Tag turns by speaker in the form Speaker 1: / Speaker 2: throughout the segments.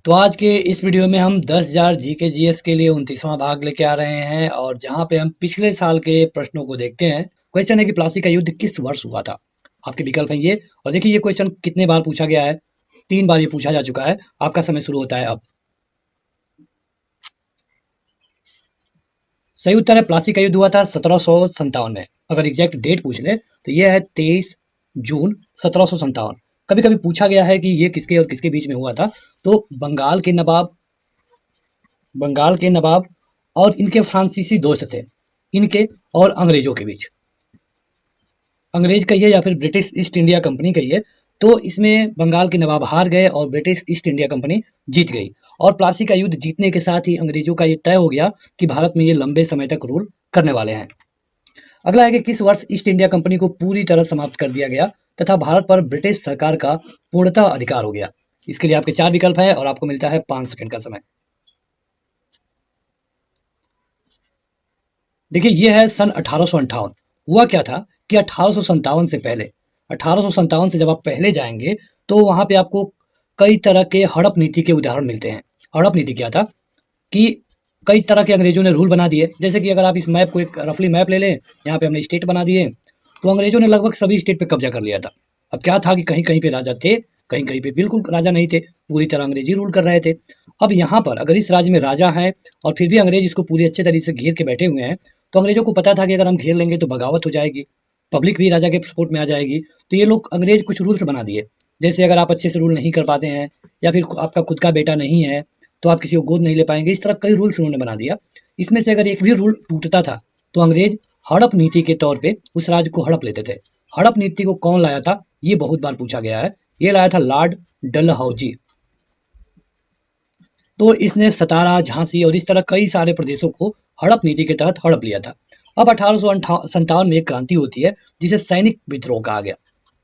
Speaker 1: तो आज के इस वीडियो में हम 10,000 जीके जीएस के लिए 29वां भाग लेके आ रहे हैं और जहां पे हम पिछले साल के प्रश्नों को देखते हैं। क्वेश्चन है कि प्लासी का युद्ध किस वर्ष हुआ था। आपके विकल्प हैं ये। और देखिए ये क्वेश्चन कितने बार पूछा गया है, 3 बार ये पूछा जा चुका है। आपका समय शुरू होता है अब। सही उत्तर है प्लासी का युद्ध हुआ था 1757 में। अगर एग्जैक्ट डेट पूछ ले तो ये है 23 जून 1757। कभी कभी पूछा गया है कि ये किसके और किसके बीच में हुआ था, तो बंगाल के नवाब और इनके फ्रांसीसी दोस्त थे, इनके और अंग्रेजों के बीच। अंग्रेज कहिए या फिर ब्रिटिश ईस्ट इंडिया कंपनी कहिए, तो इसमें बंगाल के नवाब हार गए और ब्रिटिश ईस्ट इंडिया कंपनी जीत गई। और प्लासी का युद्ध जीतने के साथ ही अंग्रेजों का ये तय हो गया कि भारत में ये लंबे समय तक रूल करने वाले हैं। अगला है कि किस वर्ष ईस्ट इंडिया कंपनी को पूरी तरह समाप्त कर दिया गया तथा भारत पर ब्रिटिश सरकार का पूर्णतः अधिकार हो गया। इसके लिए आपके 4 विकल्प हैं और आपको मिलता है 5 सेकंड का समय। देखिए ये है सन 1858। हुआ क्या था कि 1857 से पहले, 1857 से जब आप पहले जाएंगे तो वहां पे आपको कई तरह के हड़प नीति के उदाहरण मिलते हैं। हड़प नीति क्या था कि कई तरह के अंग्रेजों ने रूल बना दिए। जैसे कि अगर आप इस मैप को एक रफली मैप ले लें, यहाँ पे हमने स्टेट बना दिए, तो अंग्रेजों ने लगभग सभी स्टेट पे कब्जा कर लिया था। अब क्या था कि कहीं कहीं पे राजा थे, कहीं कहीं पे बिल्कुल राजा नहीं थे, पूरी तरह अंग्रेजी रूल कर रहे थे। अब यहाँ पर अगर इस राज्य में राजा है और फिर भी अंग्रेज इसको पूरी अच्छे तरीके से घेर के बैठे हुए हैं, तो अंग्रेजों को पता था कि अगर हम घेर लेंगे तो बगावत हो जाएगी, पब्लिक भी राजा के सपोर्ट में आ जाएगी। तो ये लोग अंग्रेज कुछ रूल्स बना दिए। जैसे अगर आप अच्छे से रूल नहीं कर पाते हैं या फिर आपका खुद का बेटा नहीं है तो आप किसी को गोद नहीं ले पाएंगे। इस तरह कई रूल्स उन्होंने बना दिया। इसमें से अगर एक भी रूल टूटता था तो अंग्रेज हड़प नीति के तौर पे उस राज्य को हड़प लेते थे। हड़प नीति को कौन लाया था, ये बहुत बार पूछा गया है। ये लाया था लॉर्ड डलहौजी। तो इसने सतारा, झांसी और इस तरह कई सारे प्रदेशों को हड़प नीति के तहत हड़प लिया था। अब 1857 में एक क्रांति होती है जिसे सैनिक विद्रोह कहा गया।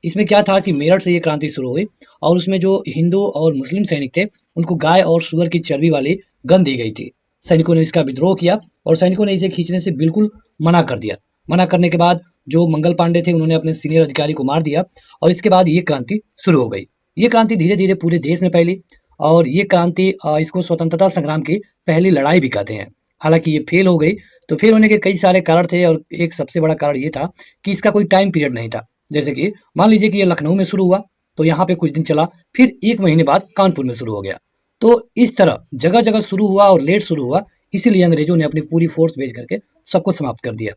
Speaker 1: इसमें क्या था कि मेरठ से ये क्रांति शुरू हुई और उसमें जो हिंदू और मुस्लिम सैनिक थे उनको गाय और सुअर की चर्बी वाली गन दी गई थी। सैनिकों ने इसका विद्रोह किया और सैनिकों ने इसे खींचने से बिल्कुल मना कर दिया। मना करने के बाद जो मंगल पांडे थे उन्होंने अपने सीनियर अधिकारी को मार दिया और इसके बाद ये क्रांति शुरू हो गई। ये क्रांति धीरे धीरे पूरे देश में फैली और ये क्रांति इसको स्वतंत्रता संग्राम की पहली लड़ाई भी कहते हैं। हालांकि ये फेल हो गई। तो फेल होने के कई सारे कारण थे और एक सबसे बड़ा कारण ये था कि इसका कोई टाइम पीरियड नहीं था। जैसे कि मान लीजिए कि ये लखनऊ में शुरू हुआ तो यहाँ पे कुछ दिन चला, फिर 1 महीने बाद कानपुर में शुरू हो गया। तो इस तरह जगह जगह शुरू हुआ और लेट शुरू हुआ, इसीलिए अंग्रेजों ने अपनी पूरी फोर्स भेज करके सबको समाप्त कर दिया।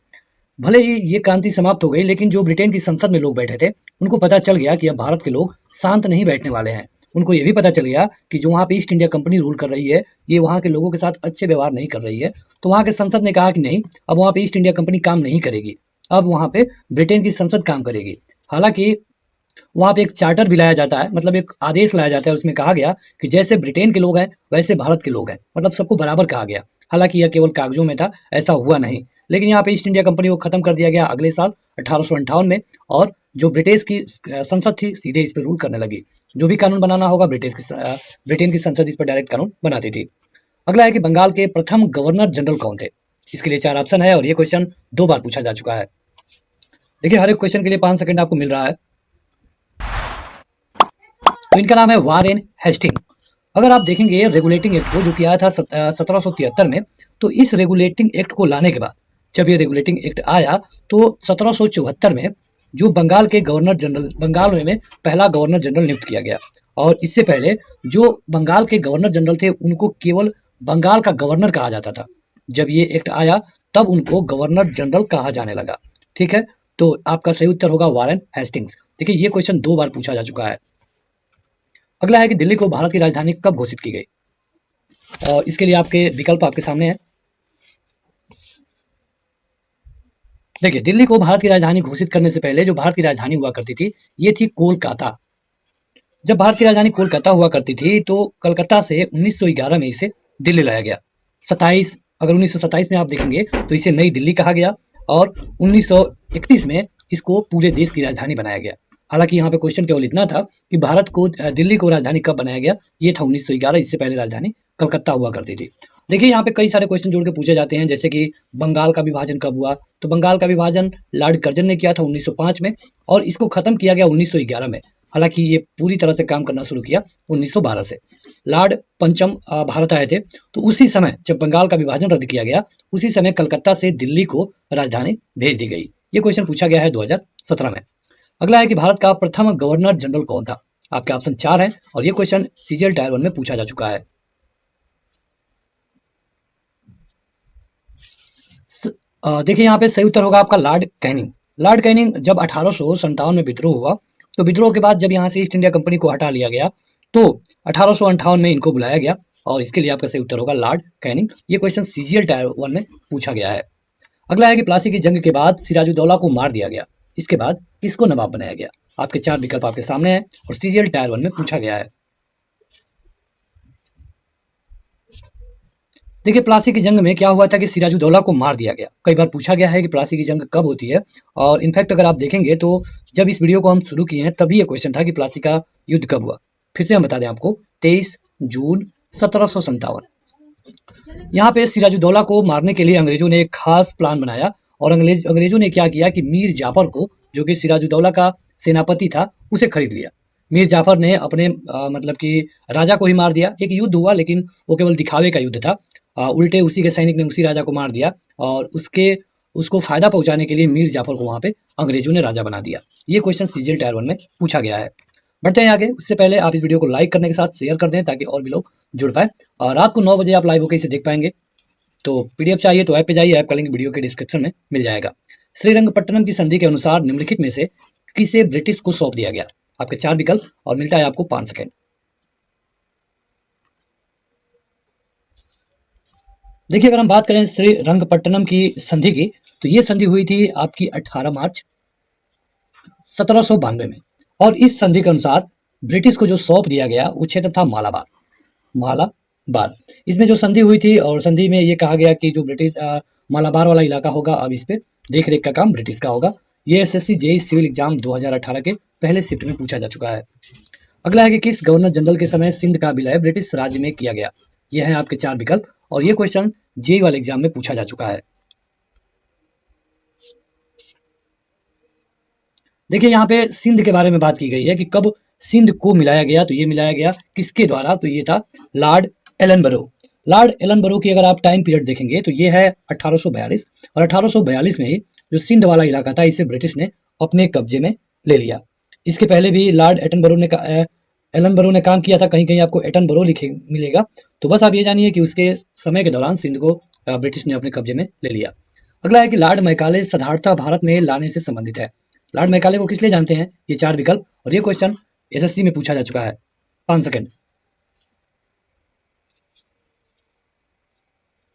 Speaker 1: भले ही ये क्रांति समाप्त हो गई, लेकिन जो ब्रिटेन की संसद में लोग बैठे थे उनको पता चल गया कि अब भारत के लोग शांत नहीं बैठने वाले हैं। उनको ये भी पता चल गया कि जो वहाँ पे ईस्ट इंडिया कंपनी रूल कर रही है ये वहाँ के लोगों के साथ अच्छे व्यवहार नहीं कर रही है। तो वहाँ के संसद ने कहा कि नहीं, अब वहाँ पे ईस्ट इंडिया कंपनी काम नहीं करेगी, अब वहाँ पे ब्रिटेन की संसद काम करेगी। हालांकि वहाँ पे एक चार्टर भी लाया जाता है, मतलब एक आदेश लाया जाता है। उसमें कहा गया कि जैसे ब्रिटेन के लोग हैं वैसे भारत के लोग हैं, मतलब सबको बराबर कहा गया। हालांकि यह केवल कागजों में था, ऐसा हुआ नहीं। लेकिन यहाँ पे ईस्ट इंडिया कंपनी को खत्म कर दिया गया अगले साल 1858 में। और जो ब्रिटिश की संसद थी सीधे इस पर रूल करने लगी। जो भी कानून बनाना होगा ब्रिटेन की संसद इस पर डायरेक्ट कानून बनाती थी। अगला है कि बंगाल के प्रथम गवर्नर जनरल कौन थे। इसके लिए 4 ऑप्शन है और ये क्वेश्चन 2 बार पूछा जा चुका है। देखिए हर एक क्वेश्चन के लिए 5 सेकंड आपको मिल रहा है। तो इनका नाम है वारेन हेस्टिंग। अगर आप देखेंगे रेगुलेटिंग एक्ट को जो कि आया था 1773 में, तो इस रेगुलेटिंग एक्ट को लाने के बाद जब ये रेगुलेटिंग एक्ट आया तो 1774 में जो बंगाल के गवर्नर जनरल, बंगाल में पहला गवर्नर जनरल नियुक्त किया गया। और इससे पहले जो बंगाल के गवर्नर जनरल थे उनको केवल बंगाल का गवर्नर कहा जाता था। जब ये एक्ट आया तब उनको गवर्नर जनरल कहा जाने लगा। ठीक है, तो आपका सही उत्तर होगा वारेन हेस्टिंग्स। देखिए ये क्वेश्चन 2 बार पूछा जा चुका है। अगला है कि दिल्ली को भारत की राजधानी कब घोषित की गई। और इसके लिए आपके विकल्प आपके सामने है। देखिए दिल्ली को भारत की राजधानी घोषित करने से पहले जो भारत की राजधानी हुआ करती थी ये थी कोलकाता। जब भारत की राजधानी कोलकाता हुआ करती थी तो कलकत्ता से 1911 में इसे दिल्ली लाया गया। 1927 में आप देखेंगे तो इसे नई दिल्ली कहा गया और 1931 में इसको पूरे देश की राजधानी बनाया गया। हालांकि यहाँ पे क्वेश्चन केवल इतना था कि भारत को दिल्ली को राजधानी कब बनाया गया, ये था 1911। इससे पहले राजधानी कलकत्ता हुआ करती थी। देखिए यहाँ पे कई सारे क्वेश्चन जोड़ के पूछे जाते हैं, जैसे कि बंगाल का विभाजन कब हुआ। तो बंगाल का विभाजन लॉर्ड कर्जन ने किया था 1905 में और इसको खत्म किया गया 1911 में। हालांकि ये पूरी तरह से काम करना शुरू किया 1912 से। लॉर्ड पंचम भारत आए थे, तो उसी समय जब बंगाल का विभाजन रद्द किया गया, उसी समय कलकत्ता से दिल्ली को राजधानी भेज दी गई। ये क्वेश्चन पूछा गया है 2017 में। अगला है कि भारत का प्रथम गवर्नर जनरल कौन था। आपके ऑप्शन 4 है और ये क्वेश्चन सीजीएल टायर 1 में पूछा जा चुका है। देखिए यहाँ पे सही उत्तर होगा आपका लॉर्ड कैनिंग। लॉर्ड कैनिंग जब 1857 में विद्रोह हुआ, तो विद्रोह के बाद जब यहाँ से ईस्ट इंडिया कंपनी को हटा लिया गया, तो 1858 में इनको बुलाया गया और इसके लिए आपका सही उत्तर होगा लॉर्ड कैनिंग। ये क्वेश्चन सीजीएल टायर 1 में पूछा गया है। अगला है कि प्लासी की जंग के बाद सिराजुद्दौला को मार दिया गया, इसके बाद किसको नवाब बनाया गया। आपके 4 विकल्प आपके सामने हैं और सीजीएल टायर 1 में पूछा गया है। देखिए प्लासी की जंग में क्या हुआ था कि सिराजुद्दौला को मार दिया गया। कई बार पूछा गया है कि प्लासी की जंग कब होती है, और इनफैक्ट अगर आप देखेंगे तो जब इस वीडियो को हम शुरू किए हैं तभी ये क्वेश्चन था कि प्लासी का युद्ध कब हुआ। फिर से हम बता दें आपको, 23 जून 1757। यहाँ पे सिराजुद्दौला को मारने के लिए अंग्रेजों ने एक खास प्लान बनाया और अंग्रेजों ने क्या किया कि मीर जाफर को, जो कि सिराजुद्दौला का सेनापति था, उसे खरीद लिया। मीर जाफर ने अपने मतलब कि राजा को ही मार दिया। एक युद्ध हुआ लेकिन वो केवल दिखावे का युद्ध था। उल्टे उसी के सैनिक ने उसी राजा को मार दिया और उसको फायदा पहुंचाने के लिए मीर जाफर को वहां पे अंग्रेजों ने राजा बना दिया। ये क्वेश्चन सीजीएल टायर 1 में पूछा गया है। बढ़ते हैं आगे। उससे पहले आप इस वीडियो को लाइक करने के साथ शेयर कर दें ताकि और भी लोग जुड़ पाए, और रात को 9 बजे आप लाइव होकर इसे देख पाएंगे। तो पीडीएफ चाहिए तो ऐप पे जाइए, ऐप का लिंक वीडियो के डिस्क्रिप्शन में मिल जाएगा। श्रीरंगपट्टनम की संधि के अनुसार निम्नलिखित में से किसे ब्रिटिश को सौंप दिया गया। आपके 4 विकल्प और मिलता है आपको 5 सेकेंड। देखिए अगर हम बात करें श्रीरंगपट्टनम की संधि की, तो ये संधि हुई थी आपकी 18 मार्च 1792 में, और इस संधि के अनुसार ब्रिटिश को जो सौंप दिया गया वो क्षेत्र था मालाबार। इसमें जो संधि हुई थी, और संधि में ये कहा गया कि जो ब्रिटिश मालाबार वाला इलाका होगा, अब इस पे देख रेख का काम ब्रिटिश का होगा। ये एसएससी जेईई सिविल एग्जाम 2018 के पहले शिफ्ट में पूछा जा चुका है। अगला है कि किस गवर्नर जनरल के समय सिंध का विलय ब्रिटिश राज्य में किया गया। यह है आपके 4 विकल्प और ये क्वेश्चन जेईई वाले एग्जाम में पूछा जा चुका है। देखिए यहाँ पे सिंध के बारे में बात की गई है कि कब सिंध को मिलाया गया, तो ये मिलाया गया किसके द्वारा, तो ये था लॉर्ड एलनबरो। लॉर्ड एलनबरो की अगर आप टाइम पीरियड देखेंगे तो ये है 1842, और 1842 में ही जो सिंध वाला इलाका था इसे ब्रिटिश ने अपने कब्जे में ले लिया। इसके पहले भी लॉर्ड एलनबरो ने काम किया था, कहीं कहीं आपको एटनबरो लिखे मिलेगा। तो बस आप ये जानिए कि उसके समय के दौरान सिंध को ब्रिटिश ने अपने कब्जे में ले लिया। अगला है कि लॉर्ड मैकाले साधारणता भारत में लाने से संबंधित है। लॉर्ड मैकाले को किस लिए जानते हैं, ये 4 विकल्प और ये क्वेश्चन एसएससी में पूछा जा चुका है। 5 सेकंड।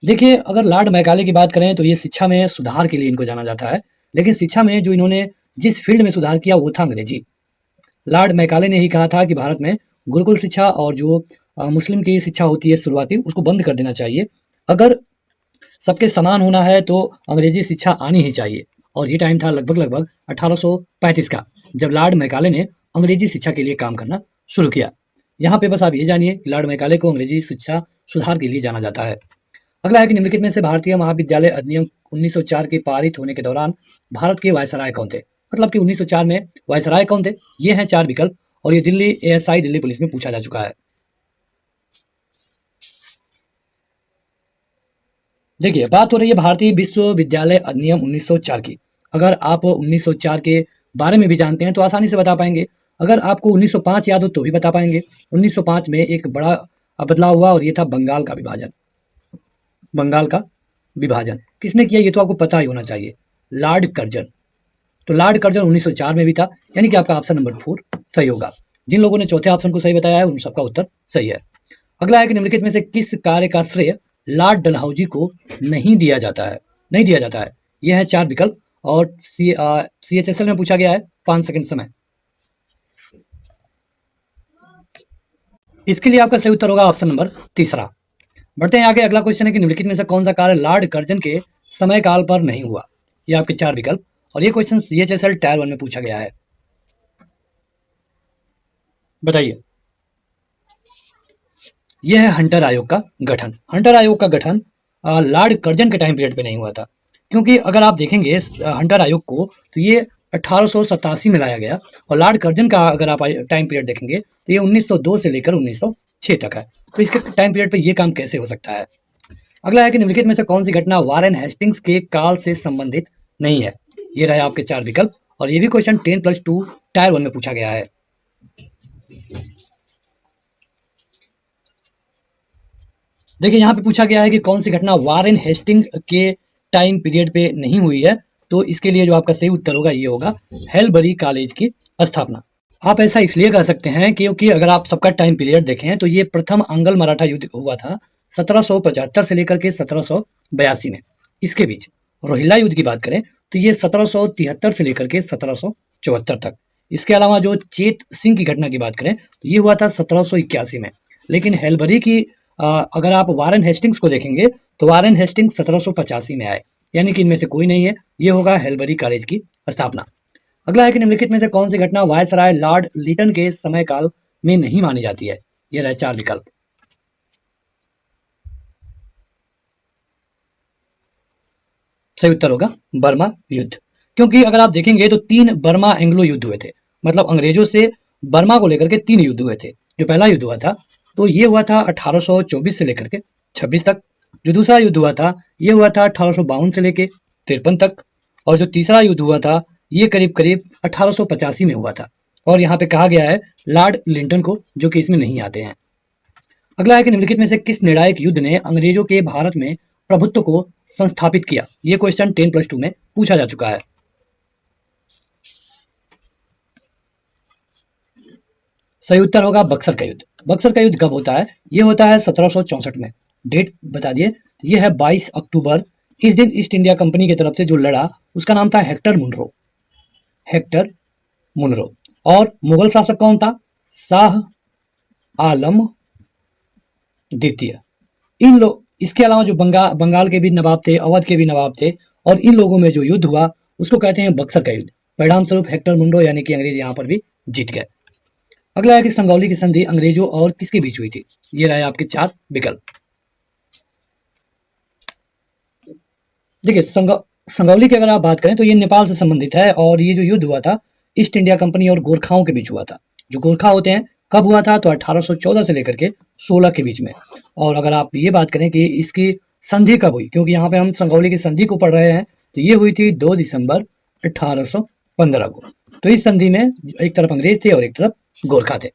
Speaker 1: देखिए अगर लॉर्ड मैकाले की बात करें तो ये शिक्षा में सुधार के लिए इनको जाना जाता है, लेकिन शिक्षा में जो इन्होंने जिस फील्ड में सुधार किया वो था अंग्रेजी। लॉर्ड मैकाले ने ही कहा था कि भारत में गुरुकुल शिक्षा और जो मुस्लिम की शिक्षा होती है शुरुआती, उसको बंद कर देना चाहिए। अगर सबके समान होना है तो अंग्रेजी शिक्षा आनी ही चाहिए, और ये टाइम था लगभग 1835 का, जब लॉर्ड मैकाले ने अंग्रेजी शिक्षा के लिए काम करना शुरू किया। यहाँ पे बस आप ये जानिए कि लॉर्ड मैकाले को अंग्रेजी शिक्षा सुधार के लिए जाना जाता है। अगला है कि निम्नलिखित में से भारतीय महाविद्यालय अधिनियम 1904 के पारित होने के दौरान भारत के वायसराय कौन थे। मतलब कि 1904 में वायसराय कौन थे। ये हैं 4 विकल्प और ये दिल्ली एएसआई दिल्ली पुलिस में पूछा जा चुका है। देखिए बात हो रही है भारतीय विश्वविद्यालय अधिनियम 1904 की। अगर आप 1904 के बारे में भी जानते हैं तो आसानी से बता पाएंगे। अगर आपको 1905 याद हो तो भी बता पाएंगे। 1905 में एक बड़ा बदलाव हुआ और ये था बंगाल का विभाजन। बंगाल का विभाजन किसने किया ये तो आपको पता ही होना चाहिए, लॉर्ड कर्जन। तो लॉर्ड कर्जन 1904 में भी था, यानी कि आपका ऑप्शन नंबर 4 सही होगा। जिन लोगों ने चौथे ऑप्शन को सही बताया है उन सबका उत्तर सही है। अगला है कि निम्नलिखित में से किस कार्य का श्रेय लॉर्ड डलहौजी को नहीं दिया जाता है। यह है 4 विकल्प और CHSL में पूछा गया है। 5 सेकंड समय। इसके लिए आपका सही उत्तर होगा ऑप्शन नंबर 3। बढ़ते हैं आगे। अगला क्वेश्चन है कि निम्नलिखित में से कौन सा कार्य लॉर्ड कर्जन के समय काल पर नहीं हुआ। ये आपके 4 विकल्प और ये क्वेश्चन CHSL टायर 1 में पूछा गया है। बताइए। यह है हंटर आयोग का गठन। हंटर आयोग का गठन लॉर्ड कर्जन के टाइम पीरियड पे नहीं हुआ था, क्योंकि अगर आप देखेंगे हंटर आयोग को तो ये 1887 में लाया गया। और लॉर्ड कर्जन का अगर आप टाइम पीरियड देखेंगे तो ये 1902 से लेकर 1906 तक है। तो इसके टाइम पीरियड पे ये काम कैसे हो सकता है? अगला है कि निम्नलिखित में से कौन सी घटना वारेन हेस्टिंग्स के काल से संबंधित नहीं है? ये रहे आपके 4 विकल्प। और ये भी क्वेश्चन 10+2 टायर 1 में पूछा गया है। देखिए यहाँ पे पूछा गया है कि कौन सी घटना वारेन हेस्टिंग के टाइम पीरियड पे नहीं हुई है। तो इसके लिए जो आपका सही उत्तर होगा ये होगा हेलबरी कॉलेज की स्थापना। आप ऐसा इसलिए कर सकते हैं क्योंकि अगर आप सबका टाइम पीरियड देखें तो ये प्रथम अंगल मराठा युद्ध हुआ था 1775 से लेकर के 1782 में, इसके बीच। रोहिल्ला युद्ध की बात करें तो ये 1773 से लेकर के 1774 तक। इसके अलावा जो चेत सिंह की घटना की बात करें तो ये हुआ था 1781 में। लेकिन हेलबरी की अगर आप वारेन हेस्टिंग्स को देखेंगे तो वारेन हेस्टिंग्स 1785 में आए, यानी कि इनमें से कोई नहीं है। ये होगा हेलबरी कॉलेज की स्थापना। अगला है कि निम्नलिखित में से कौन सी घटना वायसराय लॉर्ड लिटन के समय काल में नहीं मानी जाती है? ये रहे 4 विकल्प। सही उत्तर होगा बर्मा युद्ध, क्योंकि अगर आप देखेंगे तो 3 बर्मा एंग्लो युद्ध हुए थे। मतलब अंग्रेजों से बर्मा को लेकर के 3 युद्ध हुए थे। जो पहला युद्ध हुआ था तो ये हुआ था 1824 से लेकर के 26 तक। जो दूसरा युद्ध हुआ था ये हुआ था 1852 से लेकर 53 तक। और जो तीसरा युद्ध हुआ था ये करीब करीब 1885 में हुआ था। और यहाँ पे कहा गया है लॉर्ड लिंटन को, जो कि इसमें नहीं आते हैं। अगला है कि निम्नलिखित में से किस निर्णायक युद्ध ने अंग्रेजों के भारत में प्रभुत्व को संस्थापित किया? ये क्वेश्चन 10+2 में पूछा जा चुका है। सही उत्तर होगा बक्सर का युद्ध। बक्सर का युद्ध कब होता है? ये होता है 1764 में। डेट बता दिए, ये है 22 अक्टूबर। इस दिन ईस्ट इंडिया कंपनी की तरफ से जो लड़ा उसका नाम था हेक्टर मुनरो। Hector Munro. और मुगल शासक कौन था? शाह आलम द्वितीय। इन लोग, इसके अलावा जो बंगाल के भी नवाब थे, अवध के भी नवाब थे, और इन लोगों में जो युद्ध हुआ उसको कहते हैं बक्सर का युद्ध। परिणाम स्वरूप हेक्टर मुनरो यानी कि अंग्रेज यहाँ पर भी जीत गए। अगला है कि संगौली की संधि अंग्रेजों और किसके बीच हुई थी? ये रहे आपके 4 विकल्प। देखिए संगौली की अगर आप बात करें तो ये नेपाल से संबंधित है। और ये जो युद्ध हुआ था ईस्ट इंडिया कंपनी और गोरखाओं के बीच हुआ था। जो गोरखा होते हैं कब हुआ था? तो 1814 से लेकर के 16 के बीच में। और अगर आप ये बात करें कि इसकी संधि कब हुई, क्योंकि यहाँ पे हम संगौली की संधि को पढ़ रहे हैं, तो ये हुई थी 2 दिसंबर 1815 को। तो इस संधि में एक तरफ अंग्रेज थे और एक तरफ गोरखा थे।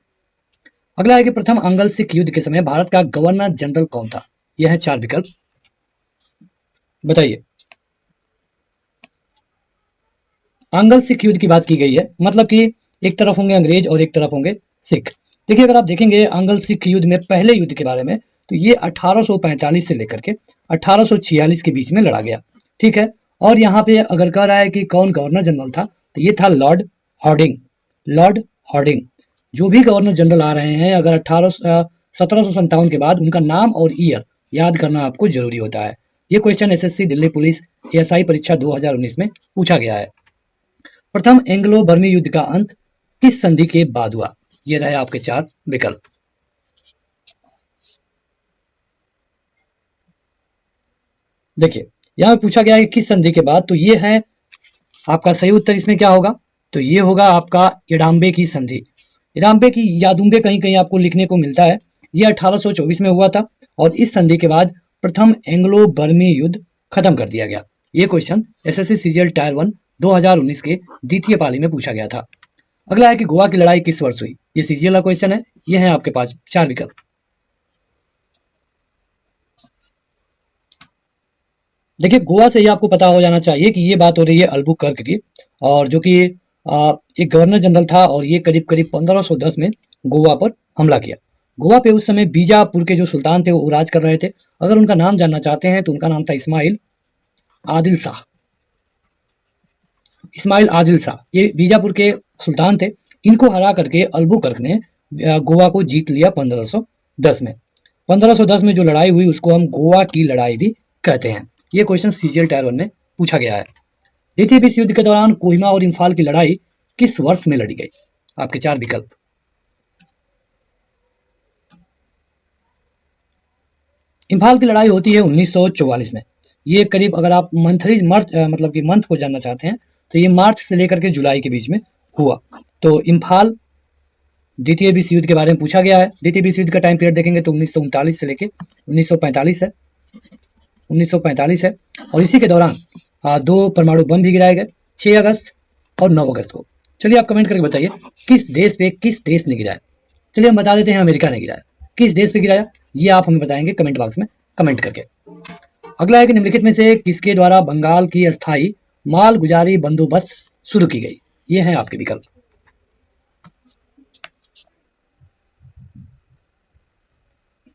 Speaker 1: अगला है कि प्रथम आंग्ल सिख युद्ध के समय भारत का गवर्नर जनरल कौन था? यह है 4 विकल्प, बताइए। आंग्ल सिख युद्ध की बात की गई है, मतलब कि एक तरफ होंगे अंग्रेज और एक तरफ होंगे सिख। देखिए अगर आप देखेंगे आंग्ल सिख युद्ध में पहले युद्ध के बारे में तो ये 1845 से लेकर के 1846 के बीच में लड़ा गया, ठीक है। और यहाँ पे अगर कह रहा है कि कौन गवर्नर जनरल था तो ये था लॉर्ड हॉर्डिंग। Lord Harding. जो भी गवर्नर जनरल आ रहे हैं अगर 1757 के बाद उनका नाम और ईयर याद करना आपको जरूरी होता है। ये question SSC Delhi police ASI परीक्षा 2019 में पूछा गया है। प्रथम एंग्लो बर्मी युद्ध का अंत किस संधि के बाद हुआ? ये रहे आपके 4 विकल्प। देखिए यहां पूछा गया है कि किस संधि के बाद, तो ये है आपका सही उत्तर। इसमें क्या होगा? तो ये होगा आपका इडाम्बे की संधि। इडाम्बे की यादुम्बे कहीं कहीं आपको लिखने को मिलता है। ये 1824 में हुआ था और इस संधि के बाद प्रथम एंग्लो बर्मी युद्ध खत्म कर दिया गया। ये क्वेश्चन एसएससी सीजीएल टायर 1 2019 के द्वितीय पाली में पूछा गया था। अगला है कि गोवा की लड़ाई किस वर्ष हुई? ये सीजीएल का क्वेश्चन है। ये है आपके पास 4 विकल्प। देखिए गोवा से ही आपको पता हो जाना चाहिए कि ये बात हो रही है अल्बुकर्क की, और जो कि एक गवर्नर जनरल था और ये करीब करीब 1510 में गोवा पर हमला किया। गोवा पे उस समय बीजापुर के जो सुल्तान थे वो राज कर रहे थे। अगर उनका नाम जानना चाहते हैं तो उनका नाम था इस्माइल आदिल शाह। इस्माइल आदिल शाह ये बीजापुर के सुल्तान थे। इनको हरा करके अल्बुकर्क ने गोवा को जीत लिया 1510 में। 1510 में जो लड़ाई हुई उसको हम गोवा की लड़ाई भी कहते हैं। ये क्वेश्चन सीजीएल टायर 1 में पूछा गया है। द्वितीय विश्व युद्ध के दौरान कोहिमा और इम्फाल की लड़ाई किस वर्ष में लड़ी गई? आपके 4 विकल्प। इम्फाल की लड़ाई होती है 1944 में। ये करीब अगर आप मतलब कि मंथ को जानना चाहते हैं तो ये मार्च से लेकर के जुलाई के बीच में हुआ। तो इम्फाल द्वितीय विश्व युद्ध के बारे में पूछा गया है। द्वितीय विश्व युद्ध का टाइम पीरियड देखेंगे तो 1939 से लेके 1945 है, 1945 है। और इसी के दौरान 2 परमाणु बम भी गिराए गए 6 अगस्त और 9 अगस्त को। चलिए आप कमेंट करके बताइए किस देश ने गिराया। चलिए हम बता देते हैं अमेरिका ने गिराया। किस देश पे गिराया ये आप हमें बताएंगे कमेंट बॉक्स में कमेंट करके। अगला है कि निम्नलिखित में से किसके द्वारा बंगाल की अस्थायी मालगुजारी बंदोबस्त शुरू की गई। ये है आपके विकल्प।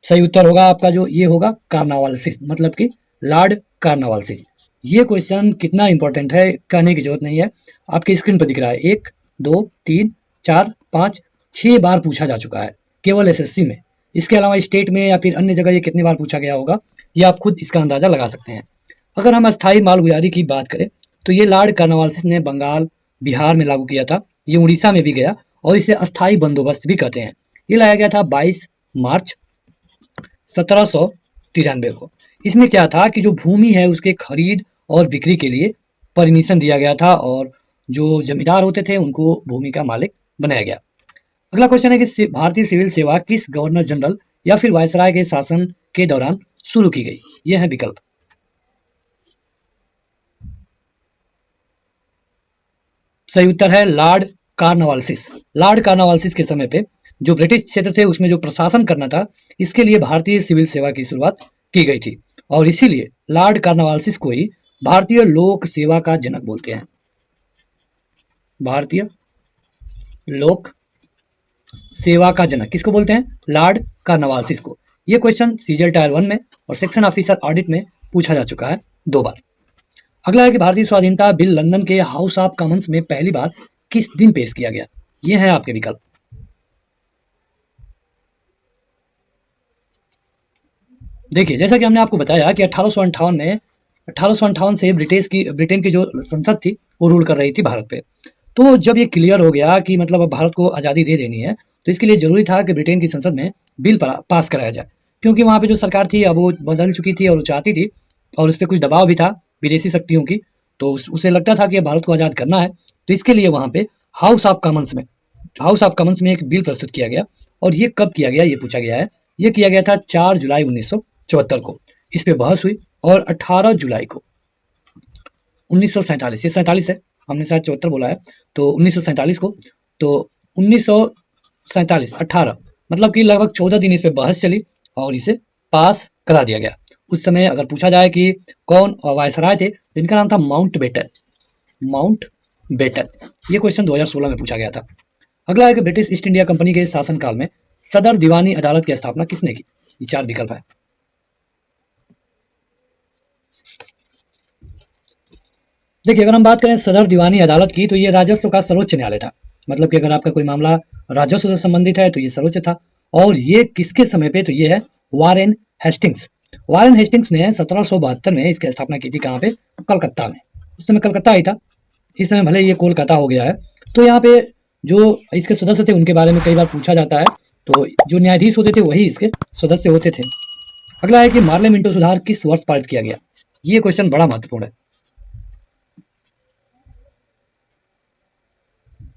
Speaker 1: सही उत्तर होगा आपका जो ये होगा कार्नावालिस, मतलब कि लॉर्ड कार्नावालिस। ये क्वेश्चन कितना इंपॉर्टेंट है कहने की जरूरत नहीं है, आपके स्क्रीन पर दिख रहा है। 1 2 3 4 5 6 बार पूछा जा चुका है केवल एसएससी में। इसके अलावा स्टेट में या फिर अन्य जगह ये कितनी बार पूछा गया होगा ये आप खुद इसका अंदाजा लगा सकते हैं। अगर हम अस्थायी मालगुजारी की बात करें तो ये लॉर्ड कार्नवालिस ने बंगाल बिहार में लागू किया था। ये उड़ीसा में भी गया और इसे अस्थायी बंदोबस्त भी कहते हैं। ये लाया गया था 22 मार्च 1793 को। इसमें क्या था कि जो भूमि है उसके खरीद और बिक्री के लिए परमिशन दिया गया था और जो जमींदार होते थे उनको भूमि का मालिक बनाया गया। अगला क्वेश्चन है कि भारतीय सिविल सेवा किस गवर्नर जनरल या फिर वायसराय के शासन के दौरान शुरू की गई। यह है विकल्प। सही उत्तर है लॉर्ड कार्नवालिस। लॉर्ड कार्नवालिस के समय पे जो ब्रिटिश क्षेत्र थे उसमें जो प्रशासन करना था इसके लिए भारतीय सिविल सेवा की शुरुआत की गई थी और इसीलिए लॉर्ड कार्नवालिस को ही भारतीय लोक सेवा का जनक बोलते हैं। भारतीय लोक सेवा का जनक किसको बोलते हैं? लॉर्ड कार्नवालिस को। यह क्वेश्चन सीजीएल टायर 1 में और सेक्शन ऑफिसर ऑडिट में पूछा जा चुका है 2 बार। अगला है कि भारतीय स्वाधीनता बिल लंदन के हाउस ऑफ कॉमन्स में पहली बार किस दिन पेश किया गया। यह है आपके विकल्प। देखिए जैसा कि हमने आपको बताया कि 1858 से ब्रिटेन की जो संसद थी वो रूल कर रही थी भारत पे। तो जब ये क्लियर हो गया कि मतलब अब भारत को आज़ादी दे देनी है तो इसके लिए जरूरी था कि ब्रिटेन की संसद में बिल पास कराया जाए, क्योंकि वहाँ पे जो सरकार थी अब वो बदल चुकी थी और वो चाहती थी और उस पर कुछ दबाव भी था विदेशी शक्तियों की। तो उसे लगता था कि भारत को आज़ाद करना है, तो इसके लिए वहाँ पे हाउस ऑफ कॉमन्स में एक बिल प्रस्तुत किया गया। और ये कब किया गया ये पूछा गया है। ये किया गया था 4 जुलाई 1974 को। इस पे बहस हुई और 18 जुलाई को 1947, ये 47 है, हमने शायद 74 बोला है, तो 1947 को, तो 1947 18 मतलब कि लगभग 14 दिन इस पे बहस चली और इसे पास करा दिया गया। उस समय अगर पूछा जाए कि कौन वायसराय थे तो इनका नाम था माउंट बेटन। ये क्वेश्चन 2016 में पूछा गया था। अगला है कि ब्रिटिश ईस्ट इंडिया कंपनी के शासनकाल में सदर दीवानी अदालत की स्थापना किसने की। ये 4 विकल्प है। देखिए अगर हम बात करें सदर दीवानी अदालत की तो ये राजस्व का सर्वोच्च न्यायालय था। मतलब कि अगर आपका कोई मामला राजस्व से संबंधित है तो ये सर्वोच्च था। और ये किसके समय पे, तो ये है वारेन हेस्टिंग्स ने 1772 में इसकी स्थापना की थी। कहाँ पे? कलकत्ता में। उस समय कलकत्ता ही था, इस समय भले ये कोलकाता हो गया है। तो यहाँ पे जो इसके सदस्य थे उनके बारे में कई बार पूछा जाता है, तो जो न्यायाधीश होते थे वही इसके सदस्य होते थे। अगला है कि मार्ले मिंटो सुधार किस वर्ष पारित किया गया। ये क्वेश्चन बड़ा महत्वपूर्ण है।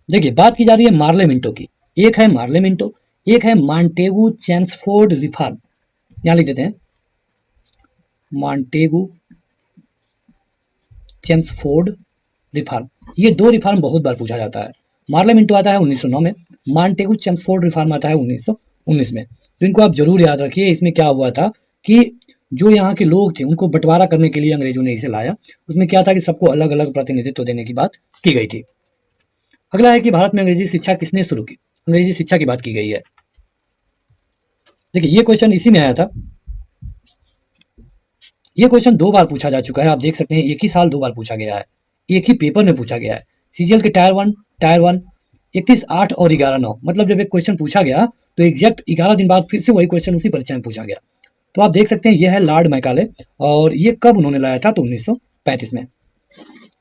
Speaker 1: देखिए बात की जा रही है मार्ले मिंटो की। एक है मार्ले मिंटो, एक है मॉन्टेगू चेम्सफोर्ड रिफॉर्म। यहां लिख देते हैं मॉन्टेगू चेम्सफोर्ड रिफॉर्म। ये 2 रिफॉर्म बहुत बार पूछा जाता है। मार्ले मिंटो आता है 1909 में, मॉन्टेगू चेम्सफोर्ड रिफॉर्म आता है 1919 में। तो इनको आप जरूर याद रखिए। इसमें क्या हुआ था कि जो यहाँ के लोग थे उनको बंटवारा करने के लिए अंग्रेजों ने इसे लाया। उसमें क्या था कि सबको अलग अलग प्रतिनिधित्व देने की बात की गई थी। अगला है कि भारत में अंग्रेजी शिक्षा किसने शुरू की। अंग्रेजी शिक्षा की बात की गई है। देखिए ये क्वेश्चन इसी में आया था। ये क्वेश्चन 2 बार पूछा जा चुका है। आप देख सकते हैं एक ही साल 2 बार पूछा गया है, एक ही पेपर में पूछा गया है। सीजीएल के टायर 1 31/8 और 11/9। मतलब जब एक क्वेश्चन पूछा गया तो एग्जैक्ट 11 दिन बाद फिर से वही क्वेश्चन उसी परीक्षा में पूछा गया। तो आप देख सकते हैं ये है लॉर्ड मैकाले और ये कब उन्होंने लाया था, तो 1935 में,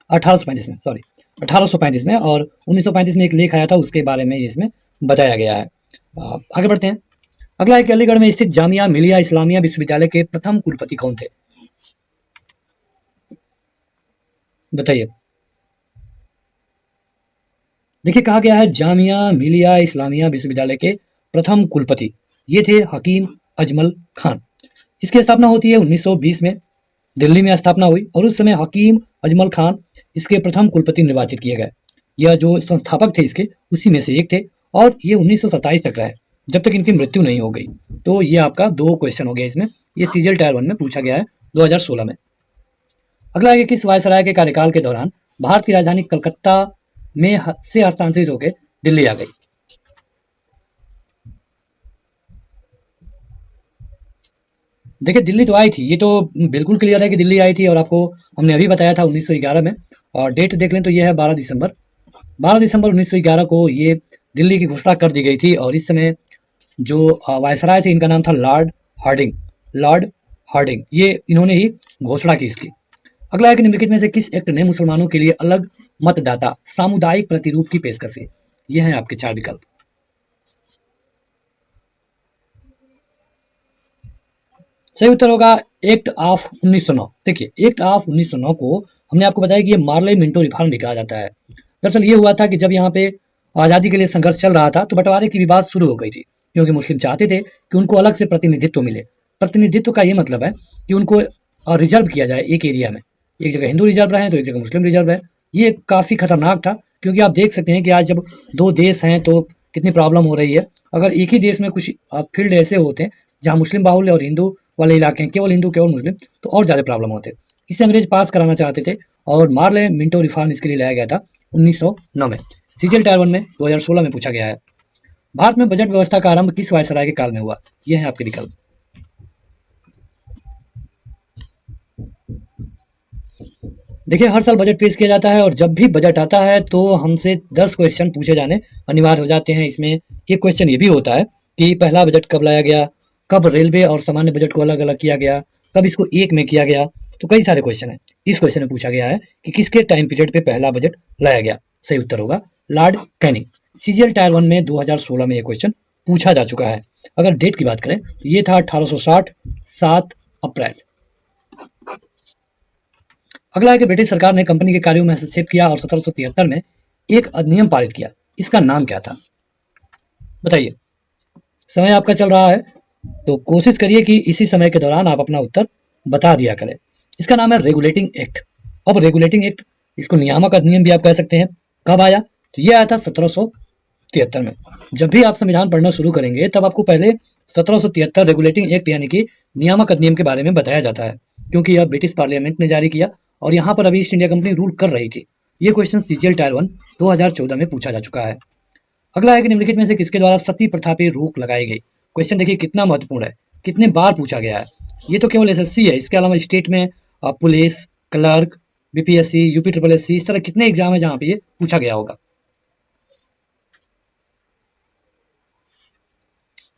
Speaker 1: 1835 में, सॉरी 1835 में। और 1935 में एक लेख आया था उसके बारे में इसमें बताया गया है। आगे बढ़ते हैं। अगला है कि अलीगढ़ में स्थित जामिया मिलिया इस्लामिया विश्वविद्यालय के प्रथम कुलपति कौन थे। बताइए। देखिए कहा गया है जामिया मिलिया इस्लामिया विश्वविद्यालय के प्रथम कुलपति ये थे हकीम अजमल खान। इसकी स्थापना होती है 1920 में, दिल्ली में स्थापना हुई और उस समय हकीम अजमल खान इसके प्रथम कुलपति निर्वाचित किए गए। यह जो संस्थापक थे इसके उसी में से एक थे और ये 1927 तक रहे जब तक इनकी मृत्यु नहीं हो गई। तो ये आपका 2 क्वेश्चन हो गया इसमें। ये सीजीएल टायर 1 में पूछा गया है 2016 में। अगला है कि किस वायसराय के कार्यकाल के दौरान भारत की राजधानी कलकत्ता में से हस्तांतरित होकर दिल्ली आ गई। देखिए दिल्ली तो आई थी, ये तो बिल्कुल क्लियर है कि दिल्ली आई थी और आपको हमने अभी बताया था 1911 में। और डेट देख लें तो ये है 12 दिसंबर। 12 दिसंबर 1911 को ये दिल्ली की घोषणा कर दी गई थी और इस समय जो वायसराय थे इनका नाम था लॉर्ड हार्डिंग। लॉर्ड हार्डिंग ये इन्होंने ही घोषणा की इसकी। अगला है कि निम्नलिखित में से किस एक्ट ने मुसलमानों के लिए अलग मतदाता सामुदायिक प्रतिरूप की पेशकश की। ये हैं आपके 4 विकल्प। सही उत्तर होगा एक्ट ऑफ 1909। देखिए एक्ट ऑफ 1909 को हमने आपको बताया कि ये मार्ले मिंटो रिफॉर्म भी कहा जाता है। दरअसल ये हुआ था कि जब यहाँ पे आज़ादी के लिए संघर्ष चल रहा था तो बंटवारे की विवाद शुरू हो गई थी, क्योंकि मुस्लिम चाहते थे कि उनको अलग से प्रतिनिधित्व मिले। प्रतिनिधित्व का ये मतलब है कि उनको रिजर्व किया जाए एक एरिया में, एक जगह हिंदू रिजर्व रहे तो एक जगह मुस्लिम रिजर्व है। ये काफ़ी खतरनाक था, क्योंकि आप देख सकते हैं कि आज जब 2 देश हैं तो कितनी प्रॉब्लम हो रही है। अगर एक ही देश में कुछ फील्ड ऐसे होते हैं जहाँ मुस्लिम बाहुल्य और हिंदू वाले इलाके हैं, केवल हिंदू केवल मुस्लिम, तो और ज़्यादा प्रॉब्लम होते। इसे अंग्रेज पास कराना चाहते थे और मार्ले मिंटो रिफॉर्म इसके लिए लाया गया था 1909 में। सीजीएल टायर 1 में 2016 में पूछा गया है। भारत में बजट व्यवस्था का आरंभ किस वायसराय के काल में हुआ। यह है आपके विकल्प। देखिए हर साल बजट पेश किया जाता है और जब भी बजट आता है तो हमसे 10 क्वेश्चन पूछे जाने अनिवार्य हो जाते हैं। इसमें एक क्वेश्चन ये भी होता है कि पहला बजट कब लाया गया, कब रेलवे और सामान्य बजट को अलग अलग किया गया, कब इसको एक में किया गया। तो कई सारे क्वेश्चन हैं। इस क्वेश्चन में पूछा गया है कि किसके टाइम पीरियड पे पहला बजट लाया गया। सही उत्तर होगा लॉर्ड कैनिंग। सीजीएल टायर 1 में 2016 में ये क्वेश्चन पूछा जा चुका है। अगर डेट की बात करें तो ये था 1860 7 अप्रैल। अगला है कि ब्रिटिश सरकार ने कंपनी के कार्यों में हस्तक्षेप किया और 1773 में एक अधिनियम पारित किया। इसका नाम क्या था बताइए। समय आपका चल रहा है तो कोशिश करिए कि इसी समय के दौरान आप अपना उत्तर बता दिया करें। इसका नाम है रेगुलेटिंग एक्ट। अब रेगुलेटिंग एक्ट, इसको नियामक अधिनियम भी आप कह सकते हैं, कब आया तो यह आया था 1773 में। जब भी आप संविधान पढ़ना शुरू करेंगे तब आपको पहले 1773 रेगुलेटिंग एक्ट यानी कि नियामक अधिनियम के बारे में बताया जाता है, क्योंकि यह ब्रिटिश पार्लियामेंट ने जारी किया और यहाँ पर अभी ईस्ट इंडिया कंपनी रूल कर रही थी। ये क्वेश्चन सीजीएल टायर 1 2014 में पूछा जा चुका है। अगला है कि निम्नलिखित में से किसके द्वारा सती प्रथा पे रोक लगाई गई। क्वेश्चन देखिए कितना महत्वपूर्ण है, कितने बार पूछा गया है। ये तो केवल एसएससी है, इसके अलावा स्टेट में police, clerk, BPSC, UP triple SC, इस तरह कितने एग्जाम है जहाँ पे ये पूछा गया होगा।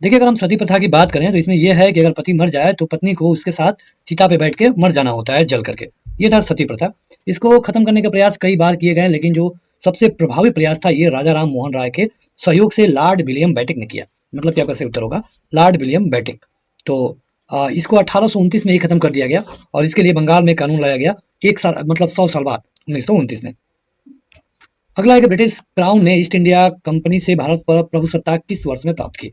Speaker 1: देखिए अगर हम सती प्रथा की बात करें तो इसमें यह है कि अगर पति मर जाए तो पत्नी को उसके साथ चिता पे बैठ के मर जाना होता है जल करके। ये था सती प्रथा। इसको खत्म करने के प्रयास कई बार किए गए, लेकिन जो सबसे प्रभावी प्रयास था ये राजा राम मोहन राय के सहयोग से लॉर्ड विलियम बेटिक ने किया। मतलब क्या कैसे उत्तर होगा लॉर्ड विलियम बेटिक। तो इसको 1829 में ही खत्म कर दिया गया और इसके लिए बंगाल में कानून लाया गया 1 साल मतलब 100 साल बाद 1929 में। अगला है कि ब्रिटिश क्राउन ने ईस्ट इंडिया कंपनी से भारत पर प्रभुसत्ता किस वर्ष में प्राप्त की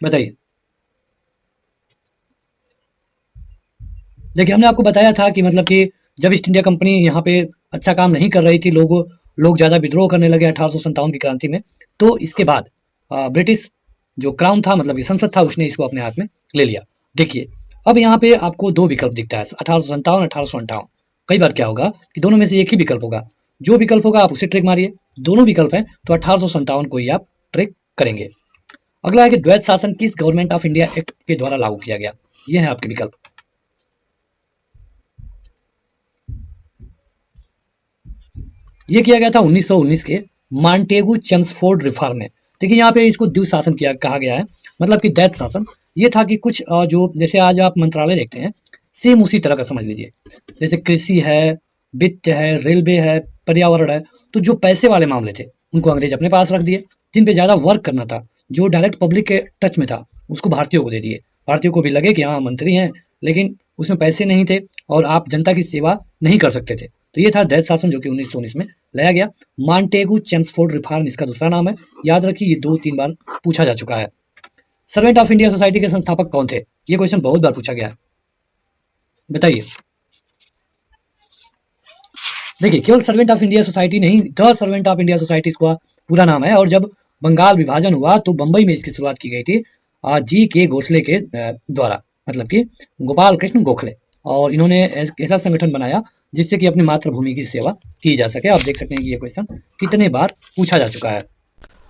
Speaker 1: बताइए। देखिए हमने आपको बताया था कि मतलब कि जब ईस्ट इंडिया कंपनी यहाँ पे अच्छा काम नहीं कर रही थी, लोग ज़्यादा विद्रोह करने लगे 1857 की क्रांति में, तो इसके बाद ब्रिटिश जो क्राउन था मतलब कि संसद था उसने इसको अपने हाथ में ले लिया। देखिए अब यहाँ पे आपको 2 विकल्प दिखता है 1857 1858। कई बार क्या होगा कि दोनों में से एक ही विकल्प होगा, जो विकल्प होगा आप उसे ट्रिक मारिए। दोनों विकल्प हैं तो 1857 को ही आप ट्रिक करेंगे। अगला है कि द्वैत शासन किस गवर्नमेंट ऑफ इंडिया एक्ट के द्वारा लागू किया गया। यह है आपके विकल्प। ये किया गया था 1919 के मॉन्टेगू चेम्सफोर्ड रिफॉर्म में। देखिए यहाँ पे इसको द्वैत शासन किया कहा गया है, मतलब कि दैत शासन। ये था कि कुछ जो जैसे आज आप मंत्रालय देखते हैं सेम उसी तरह का समझ लीजिए। जैसे कृषि है, वित्त है, रेलवे है, पर्यावरण है, तो जो पैसे वाले मामले थे उनको अंग्रेज अपने पास रख दिए। जिन पे ज़्यादा वर्क करना था, जो डायरेक्ट पब्लिक के टच में था, उसको भारतीयों को दे दिए। भारतीयों को भी लगे कि हाँ मंत्री हैं, लेकिन उसमें पैसे नहीं थे और आप जनता की सेवा नहीं कर सकते थे, तो ये था दैत शासन जो कि 1919 में लाया गया। मॉन्टेगू चेम्सफोर्ड रिफॉर्म इसका दूसरा नाम है। याद रखिए ये 2-3 बार पूछा जा चुका है। सर्वेंट ऑफ इंडिया सोसाइटी के संस्थापक कौन थे? ये क्वेश्चन बहुत बार पूछा गया है, बताइए। देखिए केवल सर्वेंट ऑफ इंडिया सोसाइटी नहीं, the servant of India society इसका पूरा नाम है। और जब बंगाल विभाजन हुआ तो बंबई में इसकी शुरुआत की गई थी जी के घोसले के द्वारा, मतलब कि गोपाल कृष्ण गोखले। और इन्होंने ऐसा संगठन बनाया जिससे कि अपनी मातृभूमि की सेवा की जा सके। आप देख सकते हैं कि ये क्वेश्चन कितने बार पूछा जा चुका है।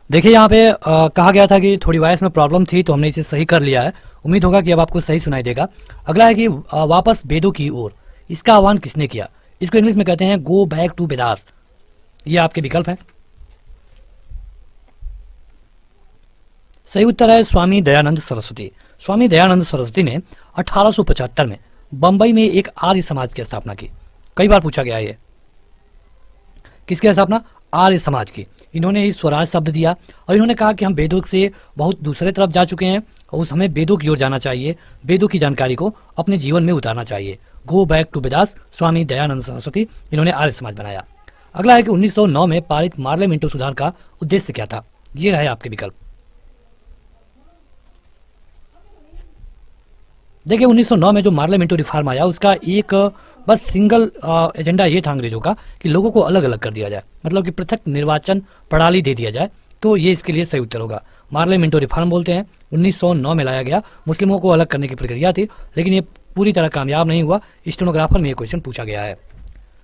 Speaker 1: देखिए यहाँ पे कहा गया था कि थोड़ी वॉइस में प्रॉब्लम थी तो हमने इसे सही कर लिया है। उम्मीद होगा कि अब आपको सही सुनाई देगा। अगला है कि वापस वेदों की ओर, इसका आह्वान किसने किया? इसको इंग्लिश में कहते हैं गो बैक टू वेदास। ये आपके विकल्प है। सही उत्तर है स्वामी दयानंद सरस्वती। स्वामी दयानंद सरस्वती ने 1875 में बंबई में एक आर्य समाज की स्थापना की। कई बार पूछा गया है ये, किसकी स्थापना? आर्य समाज की। इन्होंने ही स्वराज शब्द दिया और इन्होंने कहा कि हम वेदों से बहुत दूसरे तरफ जा चुके हैं और हमें वेदों की ओर जाना चाहिए, वेदों की जानकारी को अपने जीवन में उतारना चाहिए। Go back to Vedas, Swami Dayanand Saraswati, इन्होंने आर्य समाज बनाया। अगला है कि 1909 में पारित मार्ले मिंटो सुधार का उद्देश्य क्या था? ये रहे आपके विकल्प। देखिए 1909 में जो मार्ले मिंटो रिफॉर्म आया उसका एक बस सिंगल एजेंडा ये था अंग्रेजों का कि लोगों को अलग अलग कर दिया जाए, मतलब कि पृथक निर्वाचन प्रणाली दे दिया जाए। तो ये इसके लिए सही उत्तर होगा। मार्ले मिंटो रिफॉर्म बोलते हैं, 1909 में लाया गया। मुस्लिमों को अलग करने की प्रक्रिया थी लेकिन ये पूरी तरह कामयाब नहीं हुआ। स्टेनोग्राफर में ये क्वेश्चन पूछा गया है।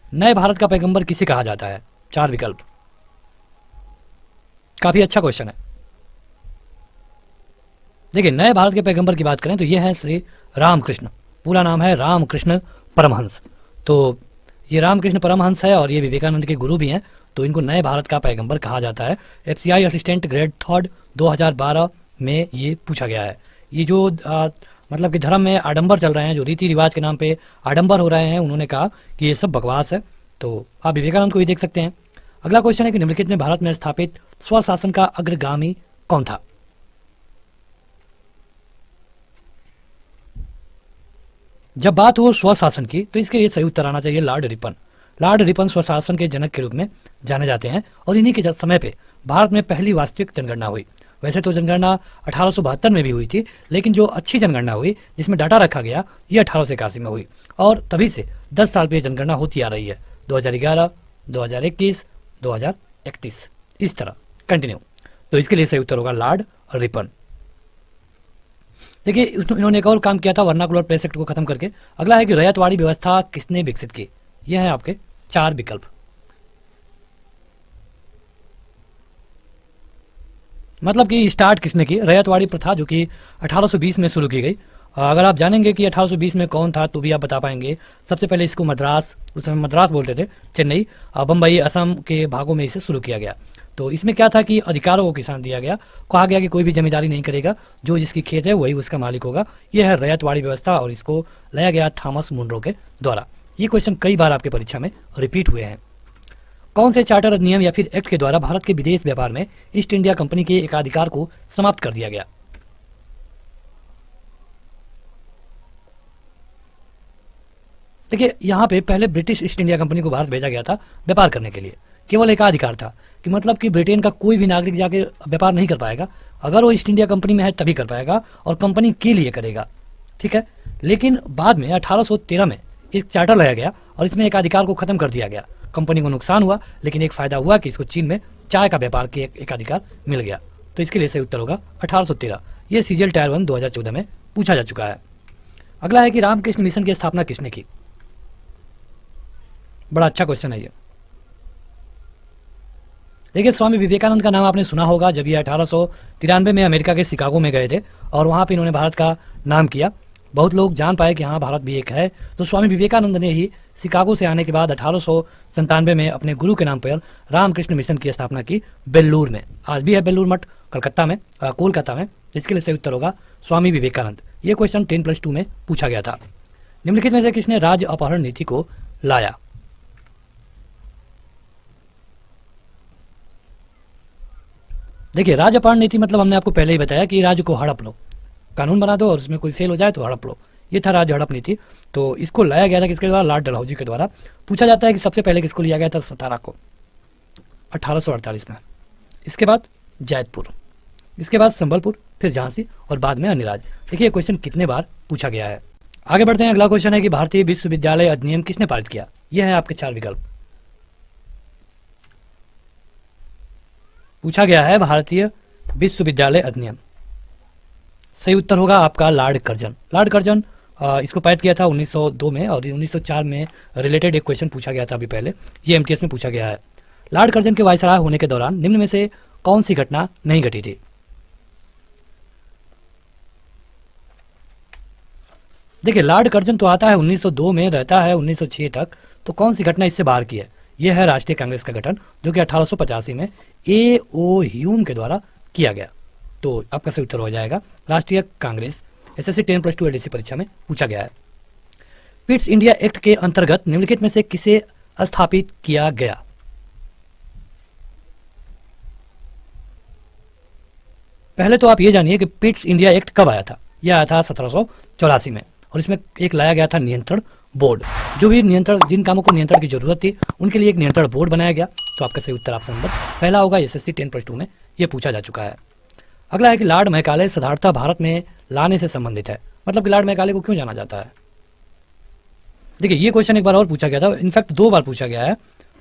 Speaker 1: नए भारत का पैगंबर किसे कहा जाता है? 4 विकल्प। काफी अच्छा क्वेश्चन है। देखिए नए भारत के पैगंबर की बात करें तो ये है श्री रामकृष्ण। पूरा नाम है रामकृष्ण परमहंस। तो ये रामकृष्ण परमहंस है और ये विवेकानंद के गुरु भी हैं। तो इनको नए भारत का पैगंबर कहा जाता है। एफसीआई असिस्टेंट ग्रेड 3 2012 में ये पूछा गया है। ये जो मतलब कि धर्म में आडंबर चल रहे हैं, जो रीति रिवाज के नाम पे आडंबर हो रहे हैं, उन्होंने कहा कि ये सब बकवास है। तो आप विवेकानंद को ही देख सकते हैं। अगला क्वेश्चन है कि निम्नलिखित में भारत में स्थापित स्वशासन का अग्रगामी कौन था? जब बात हो स्वशासन की तो इसके लिए सही उत्तर आना चाहिए लॉर्ड रिपन। लॉर्ड रिपन स्वशासन के जनक के रूप में जाने जाते हैं और इन्हीं के समय पे भारत में पहली वास्तविक जनगणना हुई। वैसे तो जनगणना 1872 में भी हुई थी, लेकिन जो अच्छी जनगणना हुई जिसमें डाटा रखा गया ये 1881 में हुई और तभी से 10 साल पे जनगणना होती आ रही है। 2011, 2021, 2031 इस तरह कंटिन्यू। तो इसके लिए सही उत्तर होगा लॉर्ड रिपन। देखिए इन्होंने एक और काम किया था वर्नाकुलर प्रेस एक्ट को खत्म करके। अगला है कि रैयतवाड़ी व्यवस्था किसने विकसित की? यह है आपके 4 विकल्प। मतलब कि स्टार्ट किसने की? रैयतवाड़ी प्रथा जो कि 1820 में शुरू की गई। अगर आप जानेंगे कि 1820 में कौन था तो भी आप बता पाएंगे। सबसे पहले इसको मद्रास, उस समय मद्रास बोलते थे, चेन्नई, बम्बई, असम के भागों में इसे शुरू किया गया। तो इसमें क्या था कि अधिकारों को किसान दिया गया। कहा गया कि कोई भी जमींदारी नहीं करेगा, जो जिसकी खेत है वही उसका मालिक होगा। यह है रैयतवाड़ी व्यवस्था और इसको लाया गया थॉमस मुनरो के द्वारा। ये क्वेश्चन कई बार आपके परीक्षा में रिपीट हुए हैं। कौन से चार्टर अधिनियम या फिर एक्ट के द्वारा भारत के विदेश व्यापार में ईस्ट इंडिया कंपनी के एकाधिकार को समाप्त कर दिया गया? देखिए यहाँ पे पहले ब्रिटिश ईस्ट इंडिया कंपनी को भारत भेजा गया था व्यापार करने के लिए। केवल एकाधिकार था कि मतलब कि ब्रिटेन का कोई भी नागरिक जाके व्यापार नहीं कर पाएगा। अगर वो ईस्ट इंडिया कंपनी में है तभी कर पाएगा और कंपनी के लिए करेगा, ठीक है। लेकिन बाद में 1813 में एक चार्टर लाया गया और इसमें एकाधिकार को खत्म कर दिया गया। कंपनी को नुकसान हुआ लेकिन एक फायदा हुआ कि इसको चीन में चाय का व्यापार के एकाधिकार मिल गया। तो इसके लिए सही उत्तर होगा 1813। ये सीजीएल टायर 1 2014 में पूछा जा चुका है। अगला है कि रामकृष्ण मिशन की स्थापना किसने की? बड़ा अच्छा क्वेश्चन है ये। देखिए स्वामी विवेकानंद का नाम आपने सुना होगा जब ये 1893 में अमेरिका के शिकागो में गए थे और वहाँ पे इन्होंने भारत का नाम किया। बहुत लोग जान पाए कि हाँ भारत भी एक है। तो स्वामी विवेकानंद ने ही शिकागो से आने के बाद 1897 में अपने गुरु के नाम पर रामकृष्ण मिशन की स्थापना की बेल्लूर में। आज भी है बेल्लूर मठ कोलकाता में। इसके लिए सही उत्तर होगा स्वामी विवेकानंद। ये क्वेश्चन 10+2 में पूछा गया था। निम्नलिखित में से किसने राज्य अपहरण नीति को लाया? देखिए राज्य अपहरण नीति मतलब हमने आपको पहले ही बताया कि राज्य को हड़प लो, कानून बना दो और उसमें कोई फेल हो जाए तो हड़प लो। ये था राज्य हड़प नीति। तो इसको लाया गया था किसके द्वारा? लॉर्ड डलहौजी के द्वारा। पूछा जाता है कि सबसे पहले किसको लिया गया था? सतारा को 1848 में। इसके बाद जैतपुर, इसके बाद संबलपुर, फिर झांसी और बाद में अनिराज। देखिए क्वेश्चन कितने बार पूछा गया है। आगे बढ़ते हैं। अगला क्वेश्चन है कि भारतीय विश्वविद्यालय अधिनियम किसने पारित किया? यह है आपके 4 विकल्प। पूछा गया है भारतीय विश्वविद्यालय अधिनियम। सही उत्तर होगा आपका लॉर्ड कर्जन। लॉर्ड कर्जन इसको पारित किया था 1902 में, और 1904 में रिलेटेड एक क्वेश्चन पूछा गया था अभी पहले, ये एमटीएस में पूछा गया है। लॉर्ड कर्जन के वायसराय होने के दौरान निम्न में से कौन सी घटना नहीं घटी थी? देखिए लॉर्ड कर्जन तो आता है 1902 में, रहता है 1906 तक, तो कौन सी घटना इससे बाहर की है? यह है राष्ट्रीय कांग्रेस का गठन, जो कि 1885 में ए.ओ. ह्यूम के द्वारा किया गया। तो आपका सही उत्तर हो जाएगा राष्ट्रीय कांग्रेस। एसएससी 10+2 एडीसी परीक्षा में पूछा गया है। पिट्स इंडिया एक्ट के अंतर्गत निम्नलिखित में से किसे स्थापित किया गया? पहले तो आप ये जानिए कि पिट्स इंडिया एक्ट कब आया था। यह आया था 1784 में, और इसमें एक लाया गया था नियंत्रण बोर्ड। जो भी नियंत्रण, जिन कामों को नियंत्रण की जरूरत थी उनके लिए एक नियंत्रण बोर्ड बनाया गया। तो आपका सही उत्तर ऑप्शन नंबर पहला होगा। एसएससी 10+2 में यह पूछा जा चुका है। अगला है कि लॉर्ड मैकाले साधारणतः भारत में लाने से संबंधित है। मतलब कि लॉर्ड मैकाले को क्यों जाना जाता है? देखिए ये क्वेश्चन एक बार और पूछा गया था, इनफैक्ट 2 बार पूछा गया है।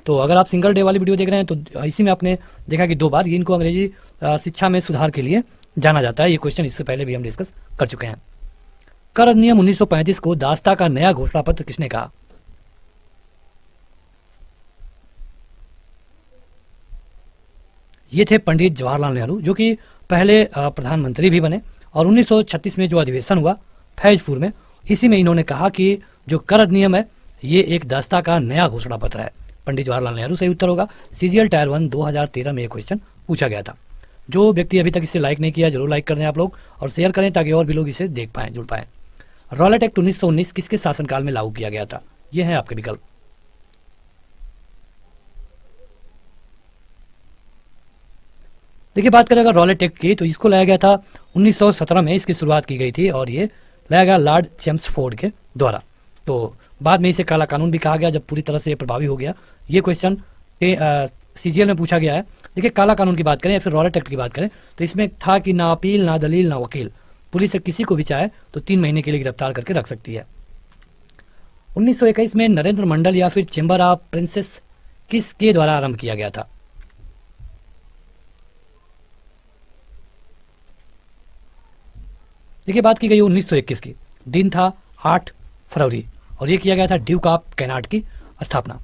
Speaker 1: तो अगर आप सिंगल डे वाली वीडियो देख रहे हैं तो इसी में आपने देखा कि 2 बार इनको अंग्रेजी शिक्षा में सुधार के लिए जाना जाता है। ये क्वेश्चन इससे पहले भी हम डिस्कस कर चुके हैं। कर अधिनियम 1935 को दास्ता का नया घोषणा पत्र किसने कहा? ये थे पंडित जवाहरलाल नेहरू, जो कि पहले प्रधानमंत्री भी बने, और 1936 में जो अधिवेशन हुआ फैजपुर में, इसी में इन्होंने कहा कि जो कर अधिनियम है ये एक दास्ता का नया घोषणा पत्र है। पंडित जवाहरलाल नेहरू सही उत्तर होगा। सीजीएल टायर 1 2013 में ये क्वेश्चन पूछा गया था। जो व्यक्ति अभी तक इसे लाइक नहीं किया जरूर लाइक कर दें आप लोग, और शेयर करें ताकि और भी लोग इसे देख पाएं, जुड़ पाएं। रॉलेट एक्ट 1919 किसके शासनकाल में लागू किया गया था? ये है आपके विकल्प। देखिए बात करें अगर रॉलेट एक्ट की, तो इसको लाया गया था 1917 में, इसकी शुरुआत की गई थी, और ये लाया गया लॉर्ड चेम्सफोर्ड के द्वारा। तो बाद में इसे काला कानून भी कहा गया जब पूरी तरह से प्रभावी हो गया। ये क्वेश्चन सीजीएल में पूछा गया है। देखिए काला कानून की बात करें या फिर रॉलेट एक्ट की बात करें, तो इसमें था कि ना अपील, ना दलील, ना वकील, पुलिस से किसी को भी चाहे तो 3 महीने के लिए गिरफ्तार करके रख सकती है। 1921 में नरेंद्र मंडल या फिर चेंबर ऑफ प्रिंसेस किसके द्वारा आरंभ किया गया था? देखिए बात की गई 1921 की, दिन था 8 फरवरी, और ये किया गया था ड्यूक ऑफ कैनाट की स्थापना।